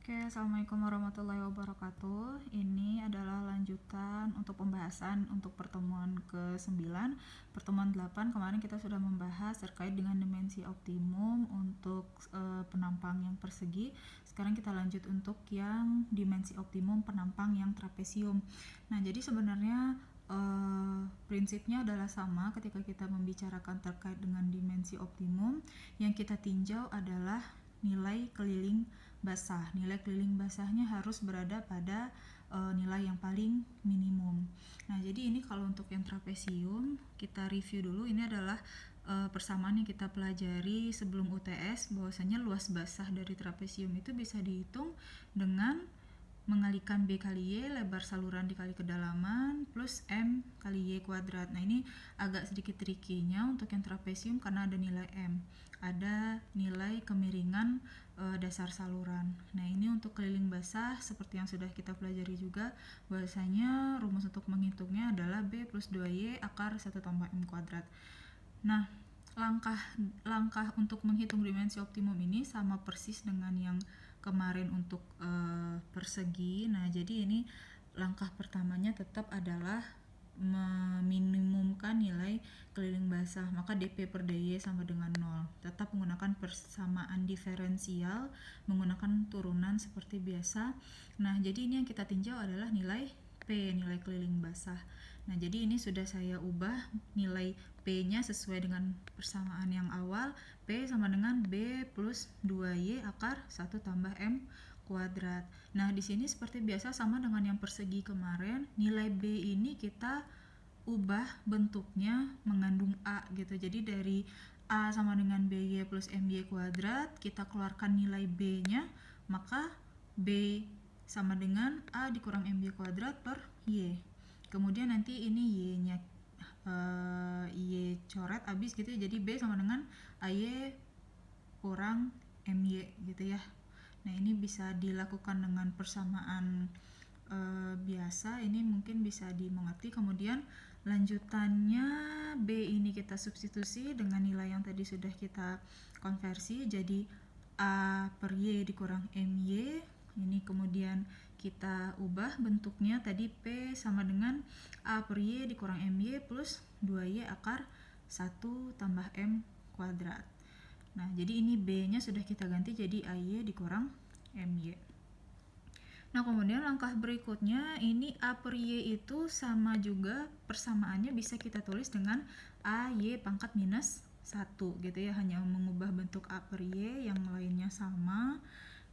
Oke, Assalamualaikum warahmatullahi wabarakatuh. Ini adalah lanjutan untuk pembahasan untuk pertemuan ke-9. Pertemuan 8 kemarin kita sudah membahas terkait dengan dimensi optimum untuk penampang yang persegi. Sekarang kita lanjut untuk yang dimensi optimum penampang yang trapesium. Nah, jadi sebenarnya prinsipnya adalah sama ketika kita membicarakan terkait dengan dimensi optimum. Yang kita tinjau adalah nilai keliling basah. Nilai keliling basahnya harus berada pada nilai yang paling minimum. Nah, jadi ini kalau untuk yang trapesium, kita review dulu. Ini adalah persamaan yang kita pelajari sebelum UTS, bahwasanya luas basah dari trapesium itu bisa dihitung dengan mengalikan B kali Y, lebar saluran dikali kedalaman, plus M kali Y kuadrat. Nah, ini agak sedikit tricky-nya untuk yang trapesium karena ada nilai M. Ada nilai kemiringan dasar saluran. Nah, ini untuk keliling basah seperti yang sudah kita pelajari juga, bahwasanya rumus untuk menghitungnya adalah B plus 2Y akar 1 tambah M kuadrat. Nah, langkah untuk menghitung dimensi optimum ini sama persis dengan yang kemarin untuk persegi. Nah, jadi ini langkah pertamanya tetap adalah meminimumkan nilai keliling basah, maka dP per dy sama dengan 0. Tetap menggunakan persamaan diferensial, menggunakan turunan seperti biasa. Nah, jadi ini yang kita tinjau adalah nilai P, nilai keliling basah. Nah, jadi ini sudah saya ubah nilai P-nya sesuai dengan persamaan yang awal. P sama dengan B plus 2Y akar 1 tambah M kuadrat. Nah, di sini seperti biasa sama dengan yang persegi kemarin, nilai B ini kita ubah bentuknya mengandung A gitu. Jadi dari A sama dengan BY plus MY kuadrat, kita keluarkan nilai B-nya, maka B sama dengan A dikurang MY kuadrat per Y. Kemudian nanti ini Y-nya Y coret abis gitu ya, jadi B sama dengan AY kurang MY gitu ya. Nah, ini bisa dilakukan dengan persamaan biasa, ini mungkin bisa dimengerti. Kemudian lanjutannya B ini kita substitusi dengan nilai yang tadi sudah kita konversi, jadi A per Y dikurang MY. Ini kemudian kita ubah bentuknya, tadi P sama dengan A per Y dikurang MY plus 2Y akar 1 tambah M kuadrat. Nah, jadi ini B-nya sudah kita ganti jadi AY dikurang MY. Nah, kemudian langkah berikutnya, ini A per Y itu sama juga, persamaannya bisa kita tulis dengan AY pangkat minus 1 gitu ya, hanya mengubah bentuk A per Y, yang lainnya sama.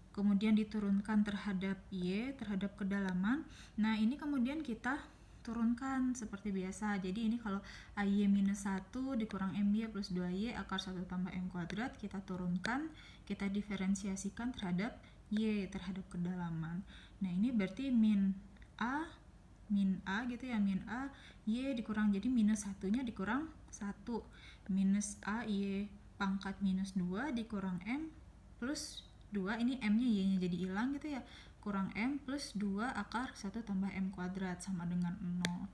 Kemudian diturunkan terhadap Y, terhadap kedalaman. Nah, ini kemudian kita turunkan seperti biasa. Jadi ini kalau AY minus 1 dikurang MY plus 2Y akar 1 tambah M kuadrat, kita turunkan, kita diferensiasikan terhadap Y, terhadap kedalaman. Nah, ini berarti min A gitu ya, min A Y dikurang, jadi minus 1 nya dikurang 1, minus A Y pangkat minus 2 dikurang M plus 2, ini M nya Y nya jadi hilang gitu ya, kurang M plus 2 akar 1 tambah M kuadrat sama dengan 0.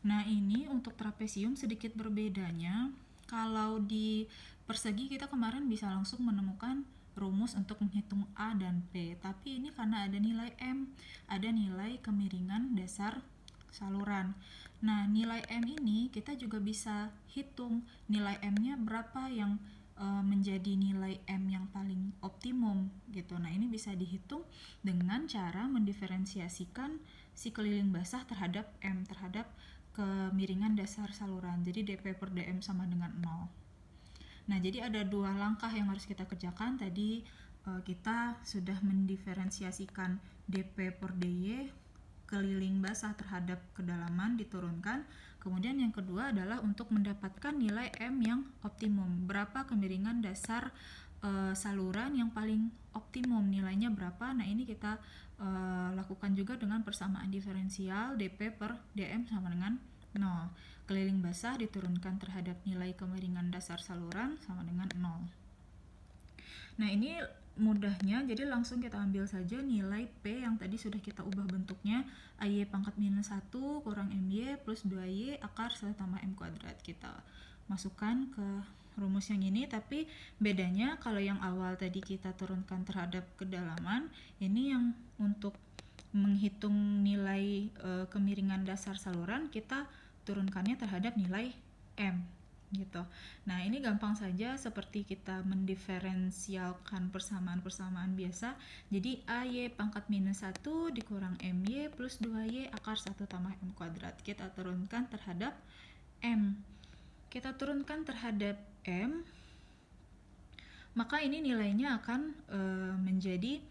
Nah, ini untuk trapesium sedikit berbedanya. Kalau di persegi kita kemarin bisa langsung menemukan rumus untuk menghitung A dan P, tapi ini karena ada nilai M, ada nilai kemiringan dasar saluran. Nah, nilai M ini kita juga bisa hitung nilai M-nya berapa yang menjadi nilai M yang paling optimum gitu. Nah, ini bisa dihitung dengan cara mendiferensiasikan si keliling basah terhadap M, terhadap kemiringan dasar saluran. Jadi dP per dm sama dengan 0. Nah, jadi ada dua langkah yang harus kita kerjakan. Tadi kita sudah mendiferensiasikan dP per dy, keliling basah terhadap kedalaman diturunkan. Kemudian yang kedua adalah untuk mendapatkan nilai M yang optimum. Berapa kemiringan dasar saluran yang paling optimum, nilainya berapa. Nah, ini kita lakukan juga dengan persamaan diferensial dP per dm sama dengan 0. Keliling basah diturunkan terhadap nilai kemiringan dasar saluran sama dengan 0. Nah, ini mudahnya, jadi langsung kita ambil saja nilai P yang tadi sudah kita ubah bentuknya, AY pangkat minus 1 kurang MY plus 2Y akar 1 tambah M kuadrat. Kita masukkan ke rumus yang ini, tapi bedanya kalau yang awal tadi kita turunkan terhadap kedalaman, ini yang untuk menghitung nilai kemiringan dasar saluran kita turunkannya terhadap nilai M gitu. Nah, ini gampang saja seperti kita mendiferensialkan persamaan-persamaan biasa. Jadi AY pangkat minus 1 dikurang MY plus 2Y akar 1 tambah M kuadrat. Kita turunkan terhadap M. Kita turunkan terhadap M, maka ini nilainya akan menjadi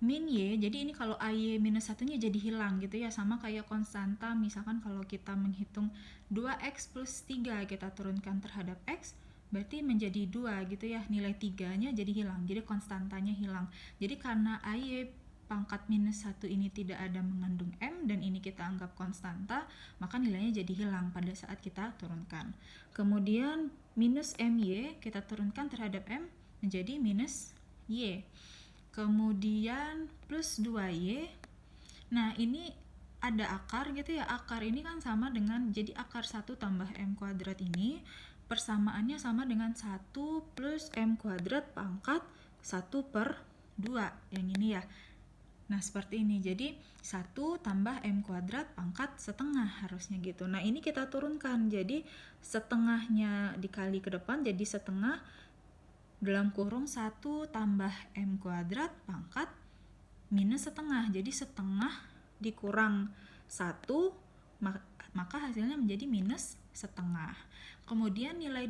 min Y. Jadi ini kalau AY minus 1-nya jadi hilang gitu ya, sama kayak konstanta. Misalkan kalau kita menghitung 2X plus 3 kita turunkan terhadap X, berarti menjadi 2 gitu ya, nilai 3-nya jadi hilang, jadi konstantanya hilang. Jadi karena AY pangkat minus 1 ini tidak ada mengandung M dan ini kita anggap konstanta, maka nilainya jadi hilang pada saat kita turunkan. Kemudian minus MY kita turunkan terhadap M menjadi minus Y. Kemudian plus 2Y. Nah, ini ada akar gitu ya. Akar ini kan sama dengan, jadi akar 1 tambah M kuadrat ini persamaannya sama dengan 1 plus M kuadrat pangkat 1 per 2 yang ini ya. Nah, seperti ini. Jadi 1 tambah M kuadrat pangkat setengah harusnya gitu. Nah, ini kita turunkan. Jadi setengahnya dikali ke depan jadi setengah dalam kurung 1 tambah M kuadrat pangkat minus setengah. Jadi setengah dikurang 1, maka hasilnya menjadi minus setengah. Kemudian nilai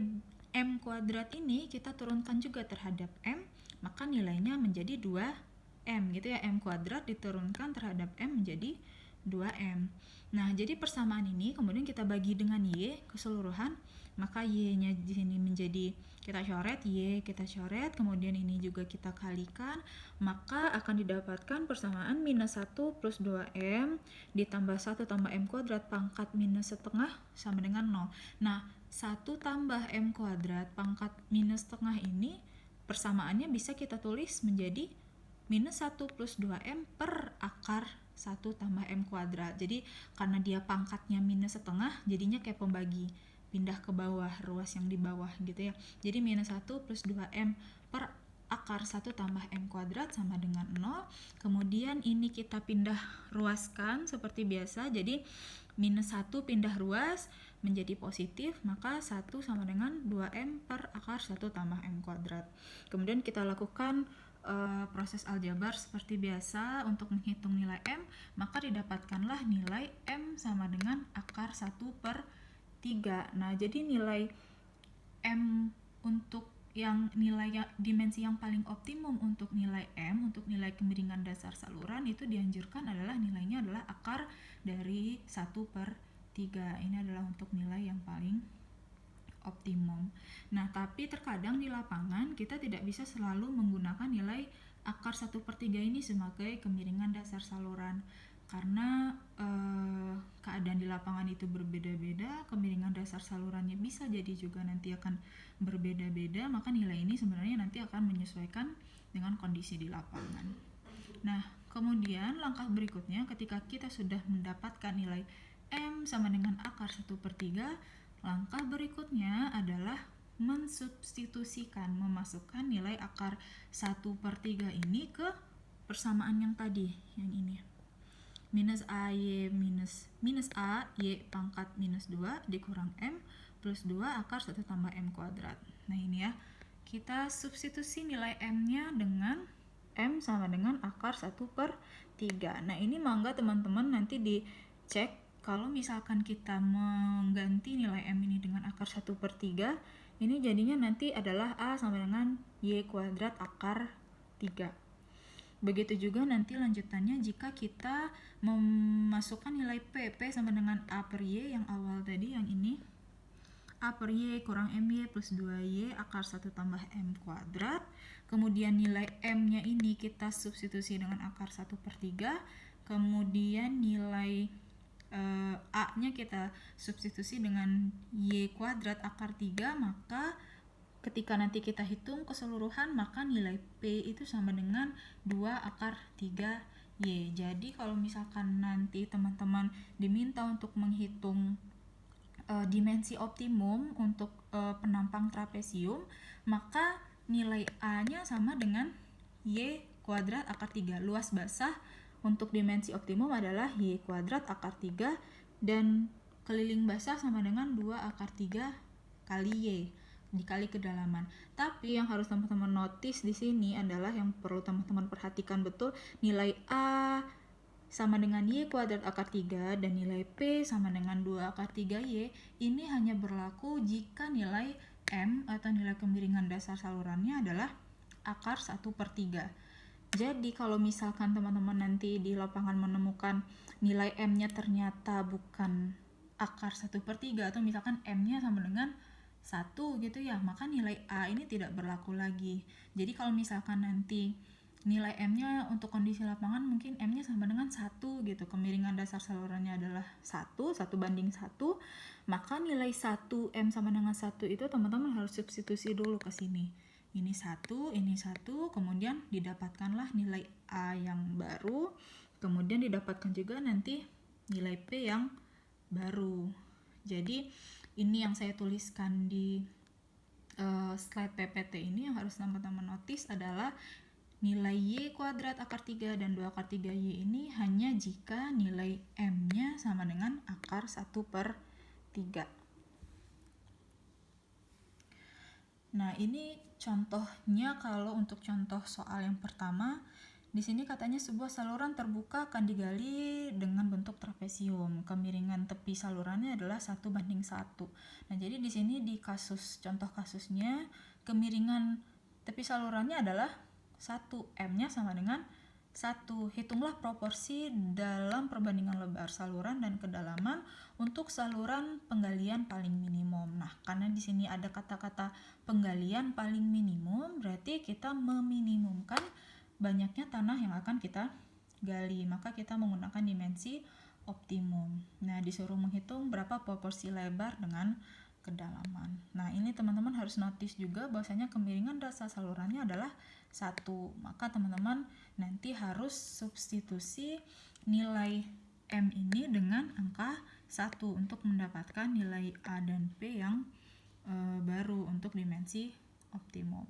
M kuadrat ini kita turunkan juga terhadap M, maka nilainya menjadi 2M gitu ya. M kuadrat diturunkan terhadap M menjadi 2M. Nah, jadi persamaan ini kemudian kita bagi dengan Y keseluruhan, maka Y-nya di sini menjadi, kita coret Y, kita coret, kemudian ini juga kita kalikan, maka akan didapatkan persamaan minus 1 plus 2M ditambah 1 tambah M kuadrat pangkat minus setengah sama dengan 0. Nah, 1 tambah M kuadrat pangkat minus setengah ini persamaannya bisa kita tulis menjadi minus 1 plus 2M per akar 1 tambah M kuadrat. Jadi karena dia pangkatnya minus setengah, jadinya kayak pembagi, pindah ke bawah, ruas yang di bawah gitu ya. Jadi minus 1 plus 2M per akar 1 tambah M kuadrat sama dengan 0. Kemudian ini kita pindah ruaskan seperti biasa. Jadi minus 1 pindah ruas menjadi positif, maka 1 sama dengan 2M per akar 1 tambah M kuadrat. Kemudian kita lakukan proses aljabar seperti biasa untuk menghitung nilai M, maka didapatkanlah nilai M sama dengan akar 1 per 3. Nah, jadi nilai M untuk yang nilai dimensi yang paling optimum untuk nilai M, untuk nilai kemiringan dasar saluran itu dianjurkan adalah nilainya adalah akar dari 1 per 3. Ini adalah untuk nilai yang paling optimum. Nah, tapi terkadang di lapangan kita tidak bisa selalu menggunakan nilai akar 1 per 3 ini sebagai kemiringan dasar saluran, karena keadaan di lapangan itu berbeda-beda, kemiringan dasar salurannya bisa jadi juga nanti akan berbeda-beda, maka nilai ini sebenarnya nanti akan menyesuaikan dengan kondisi di lapangan. Nah, kemudian langkah berikutnya ketika kita sudah mendapatkan nilai M sama dengan akar 1 per 3, langkah berikutnya adalah mensubstitusikan, memasukkan nilai akar 1 per 3 ini ke persamaan yang tadi, yang ini. Minus AY minus A, Y pangkat minus 2 dikurang M plus 2 akar 1 tambah M kuadrat. Nah, ini ya, kita substitusi nilai M-nya dengan M sama dengan akar 1 per 3. Nah, ini mangga teman-teman nanti dicek. Kalau misalkan kita mengganti nilai M ini dengan akar 1 per 3, ini jadinya nanti adalah A sama dengan Y kuadrat akar 3. Begitu juga nanti lanjutannya jika kita memasukkan nilai P sama dengan A per Y yang awal tadi, yang ini. A per Y kurang MY plus 2Y akar 1 tambah M kuadrat. Kemudian nilai M-nya ini kita substitusi dengan akar 1 per 3. Kemudian nilai A-nya kita substitusi dengan Y kuadrat akar 3, maka ketika nanti kita hitung keseluruhan, maka nilai P itu sama dengan 2 akar 3Y. Jadi kalau misalkan nanti teman-teman diminta untuk menghitung dimensi optimum untuk penampang trapesium, maka nilai A-nya sama dengan Y kuadrat akar 3. Luas basah untuk dimensi optimum adalah Y kuadrat akar 3 dan keliling basah sama dengan 2 akar 3 kali Y dikali kedalaman. Tapi yang harus teman-teman notice di sini adalah yang perlu teman-teman perhatikan betul, nilai A sama dengan Y kuadrat akar 3 dan nilai P sama dengan 2 akar 3Y ini hanya berlaku jika nilai M atau nilai kemiringan dasar salurannya adalah akar 1/3. Jadi kalau misalkan teman-teman nanti di lapangan menemukan nilai M-nya ternyata bukan akar 1/3 atau misalkan M-nya sama dengan 1 gitu ya, maka nilai A ini tidak berlaku lagi. Jadi kalau misalkan nanti nilai M-nya untuk kondisi lapangan mungkin M-nya sama dengan 1 gitu, kemiringan dasar salurannya adalah 1 banding 1, maka nilai 1 M sama dengan 1 itu teman-teman harus substitusi dulu ke sini. Ini 1, kemudian didapatkanlah nilai A yang baru, kemudian didapatkan juga nanti nilai P yang baru. Jadi ini yang saya tuliskan di slide PPT ini yang harus teman-teman notice adalah nilai Y kuadrat akar 3 dan 2 akar 3Y ini hanya jika nilai M-nya sama dengan akar 1/3. Nah, ini contohnya kalau untuk contoh soal yang pertama, di sini katanya sebuah saluran terbuka akan digali dengan bentuk trapesium. Kemiringan tepi salurannya adalah 1/1. Nah, jadi di sini di contoh kasusnya, kemiringan tepi salurannya adalah 1, M-nya sama dengan 1. Hitunglah proporsi dalam perbandingan lebar saluran dan kedalaman untuk saluran penggalian paling minimum. Nah, karena di sini ada kata-kata penggalian paling minimum, berarti kita meminimumkan banyaknya tanah yang akan kita gali, maka kita menggunakan dimensi optimum. Nah, disuruh menghitung berapa proporsi lebar dengan kedalaman. Nah, ini teman-teman harus notice juga bahwasanya kemiringan dasar salurannya adalah 1. Maka teman-teman nanti harus substitusi nilai M ini dengan angka 1 untuk mendapatkan nilai A dan P yang baru untuk dimensi optimum.